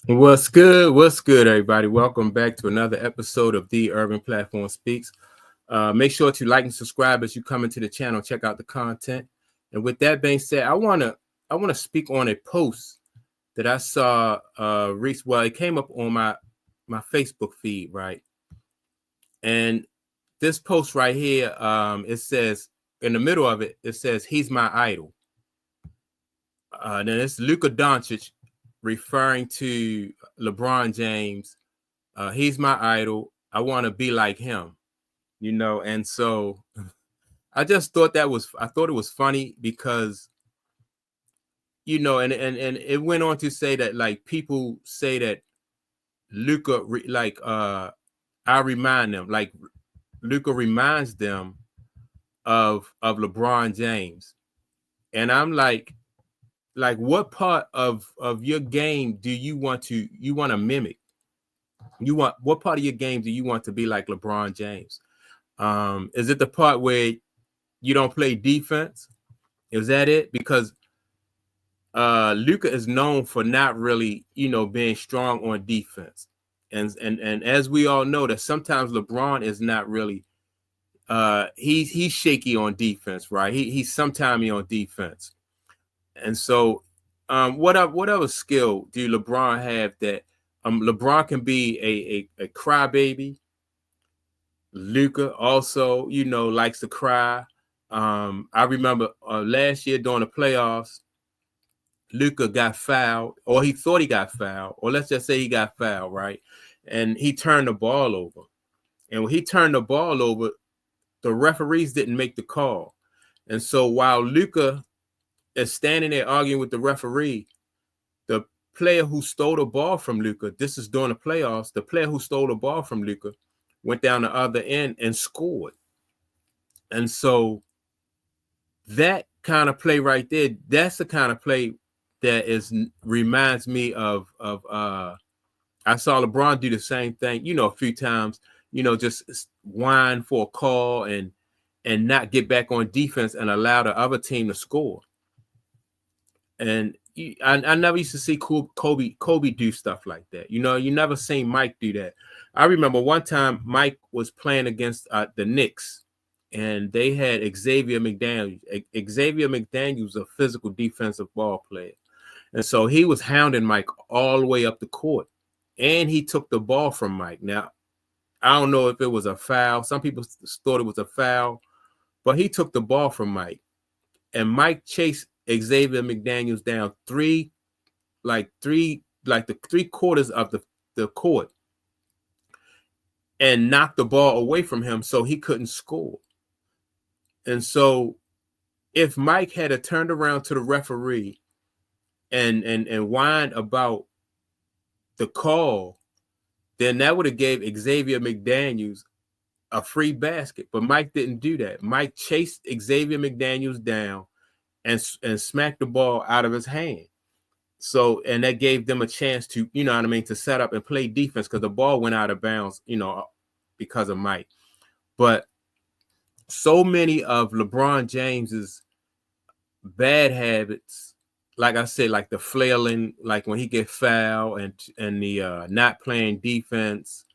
What's good? What's good, everybody? Welcome back to another episode of The Urban Platform Speaks. Make sure to like and subscribe as you come into the channel. Check out the content. And with that being said, I wanna speak on a post that I saw. Well, it came up on my Facebook feed, right? And this post right here, it says in the middle of it, it says, "He's my idol." Then it's Luka Doncic referring to LeBron James. He's my idol. I want to be like him. And so I just thought I thought it was funny because, and it went on to say that like people say that Luca, I remind them, like Luca reminds them of LeBron James. And I'm like what part of your game do you want to mimic? What part of your game do you want to be like LeBron James? Is it the part where you don't play defense? Is that it? Because Luka is known for not really, being strong on defense. And as we all know, that sometimes LeBron is not really he's shaky on defense, right? He's sometimes on defense. And so whatever skill do LeBron have that LeBron can be a crybaby. Luca also, likes to cry. I remember last year during the playoffs, Luca got fouled, or he thought he got fouled, or let's just say he got fouled, right? And he turned the ball over. And when he turned the ball over, the referees didn't make the call. And so while Luca is standing there arguing with the referee, the player who stole the ball from Luca, this is during the playoffs, the player who stole the ball from Luca went down the other end and scored. And so that kind of play right there, that's the kind of play that reminds me of I saw LeBron do the same thing, a few times, just whine for a call and not get back on defense and allow the other team to score. And I never used to see Kobe do stuff like that. You never seen Mike do that. I remember one time Mike was playing against the Knicks, and they had Xavier McDaniels. Xavier McDaniels was a physical defensive ball player. And so he was hounding Mike all the way up the court. And he took the ball from Mike. Now, I don't know if it was a foul. Some people thought it was a foul, but he took the ball from Mike. And Mike chased Xavier McDaniels down like the 3/4 of the court and knocked the ball away from him so he couldn't score. And so if Mike had turned around to the referee and whined about the call, then that would have gave Xavier McDaniels a free basket. But Mike didn't do that. Mike chased Xavier McDaniels down and smacked the ball out of his hand. So, and that gave them a chance to, to set up and play defense because the ball went out of bounds, because of Mike. But so many of LeBron James's bad habits, like I said, like the flailing, like when he get fouled and the not playing defense,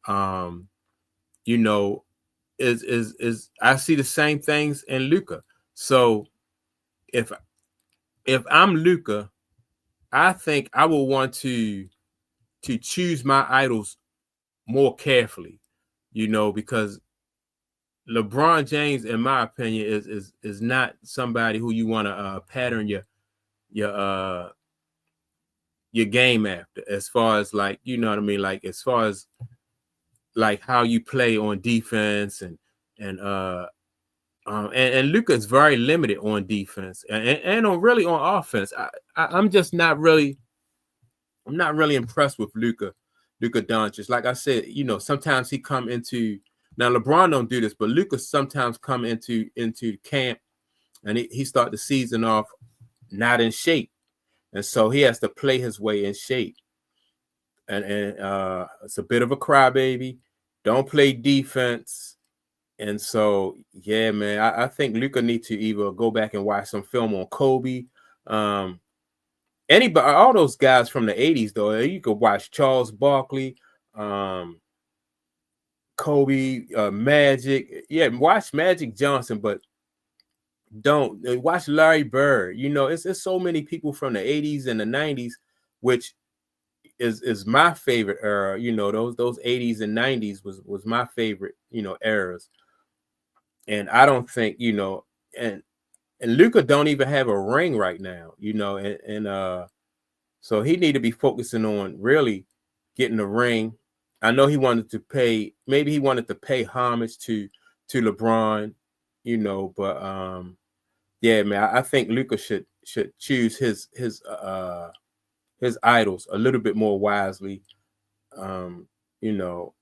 you know, is I see the same things in Luka. So if I'm Luka, I think I will want to choose my idols more carefully, because LeBron James, in my opinion, is not somebody who you want to pattern your uh your game after, as far as like, like as far as like how you play on defense and Luka is very limited on defense and on really on offense. I'm just not really I'm not really impressed with Luka Doncic. Like I said, sometimes he come into now LeBron don't do this, but Luka sometimes come into camp and he start the season off not in shape, and so he has to play his way in shape. And it's a bit of a crybaby. Don't play defense. And so, yeah, man, I think Luka need to either go back and watch some film on Kobe, um, anybody, all those guys from the 80s, though, you could watch Charles Barkley, Kobe, Magic. Yeah, watch Magic Johnson, but don't watch Larry Bird. You know, it's so many people from the 80s and the 90s, which is my favorite era. You know, those 80s and 90s was my favorite, you know, eras. And I don't think, you know, and Luka don't even have a ring right now, you know, and so he need to be focusing on really getting a ring. I know he wanted to pay, maybe he wanted to pay homage to LeBron, you know, but yeah, man, I think Luka should choose his idols a little bit more wisely. You know,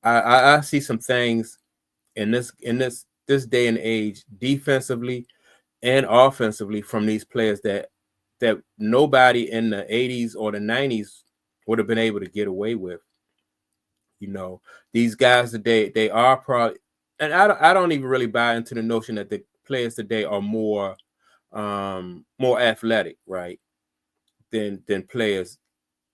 I see some things in this day and age, defensively and offensively, from these players that nobody in the 80s or the 90s would have been able to get away with. You know, these guys today, they are probably, and I don't even really buy into the notion that the players today are more more athletic, right, than players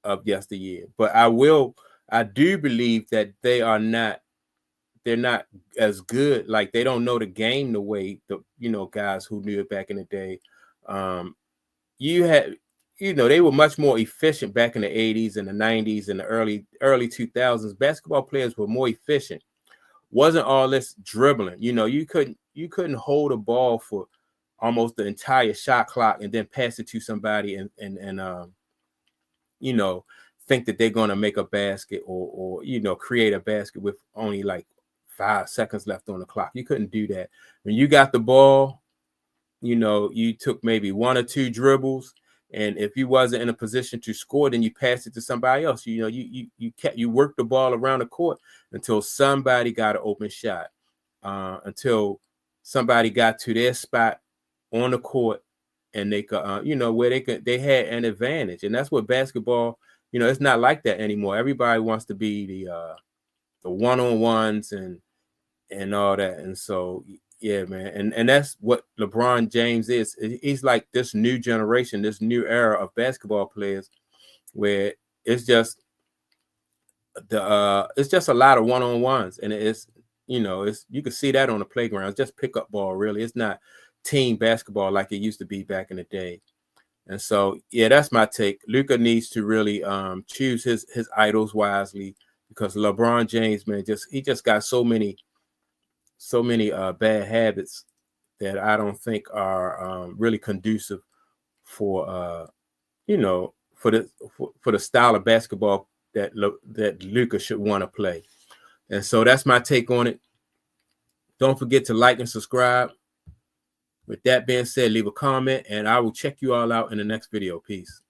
of yesteryear. But I do believe that they're not as good. Like, they don't know the game the way the, you know, guys who knew it back in the day. You had, you know, they were much more efficient back in the 80s and the 90s and the early 2000s. Basketball players were more efficient. Wasn't all this dribbling. You know, you couldn't hold a ball for almost the entire shot clock and then pass it to somebody and you know, think that they're going to make a basket or you know, create a basket with only like 5 seconds left on the clock. You couldn't do that. When you got the ball, you know, you took maybe 1 or 2 dribbles, and if you wasn't in a position to score, then you passed it to somebody else. You know, you worked the ball around the court until somebody got an open shot, until somebody got to their spot on the court, and they could, you know, where they had an advantage. And that's what basketball, you know, it's not like that anymore. Everybody wants to be the one-on-ones and all that. And so, yeah, man, and that's what LeBron James is. He's like this new generation, this new era of basketball players, where it's just it's just a lot of one-on-ones, and it's, you know, it's, you can see that on the playground. It's just pickup ball, really. It's not team basketball like it used to be back in the day. And so, yeah, that's my take. Luka needs to really choose his idols wisely, because LeBron James, man, he just got so many bad habits that I don't think are really conducive for you know, for the style of basketball that Luka should want to play. And so that's my take on it. Don't forget to like and subscribe. With that being said, leave a comment, and I will check you all out in the next video. Peace.